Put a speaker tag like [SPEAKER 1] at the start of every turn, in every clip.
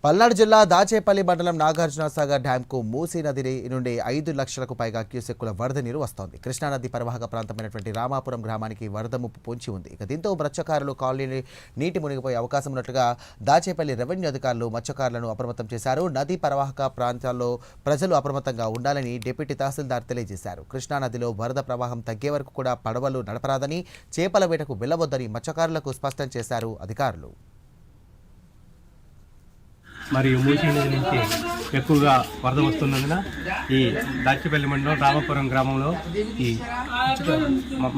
[SPEAKER 1] పల్నాడు జిల్లా దాచేపల్లి మండలం నాగార్జునసాగర్ డ్యాంకు మూసీ నది నుండి 5 లక్షలకు పైగా క్యూసెక్కుల వరద నీరు వస్తోంది. కృష్ణానది పరివాహక ప్రాంతమైనటువంటి రామాపురం గ్రామానికి వరద ముప్పు పొంచి ఉంది. ఇక దీంతో మత్స్యకారులు కాలనీ నీటి మునిగిపోయే అవకాశం ఉన్నట్లుగా దాచేపల్లి రెవెన్యూ అధికారులు మత్స్యకారులను అప్రమత్తం చేశారు. నది పరివాహక ప్రాంతాల్లో ప్రజలు అప్రమత్తంగా ఉండాలని డిప్యూటీ తహసీల్దార్ తెలియజేశారు. కృష్ణానదిలో వరద ప్రవాహం తగ్గే వరకు కూడా పడవలు నడపరాదని, చేపల వేటకు వెళ్లవద్దని మత్స్యకారులకు స్పష్టం చేశారు అధికారులు.
[SPEAKER 2] మరియు మూసీ నది నుంచి ఎక్కువగా వరద వస్తున్నందున ఈ దాచేపల్లి మండలం రామాపురం గ్రామంలో ఈ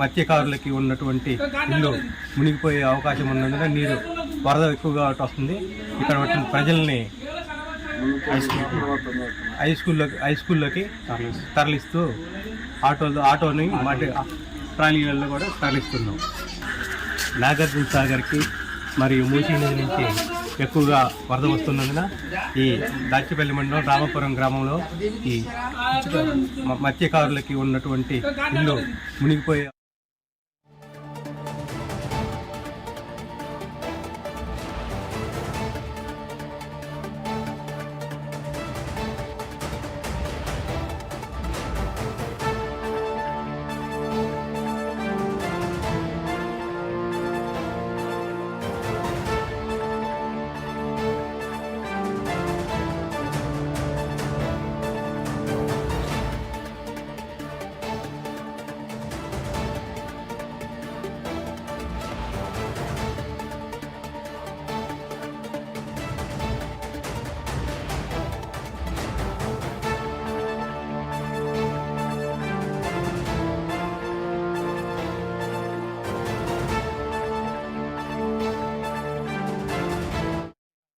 [SPEAKER 2] మత్స్యకారులకి ఉన్నటువంటి ఇల్లు మునిగిపోయే అవకాశం ఉన్నందున నీరు వరద ఎక్కువగా వస్తుంది. ఇక్కడ ప్రజల్ని హై స్కూల్లోకి తరలిస్తూ ఆటోని ట్రాలీలలో కూడా తరలిస్తున్నాం. నాగార్జున సాగర్కి మరియు మూసీ నది నుంచి ఎక్కువగా వరద వస్తున్నందున ఈ దాచేపల్లి మండలం రామాపురం గ్రామంలో ఈ మత్స్యకారులకి ఉన్నటువంటి ఇల్లు మునిగిపోయే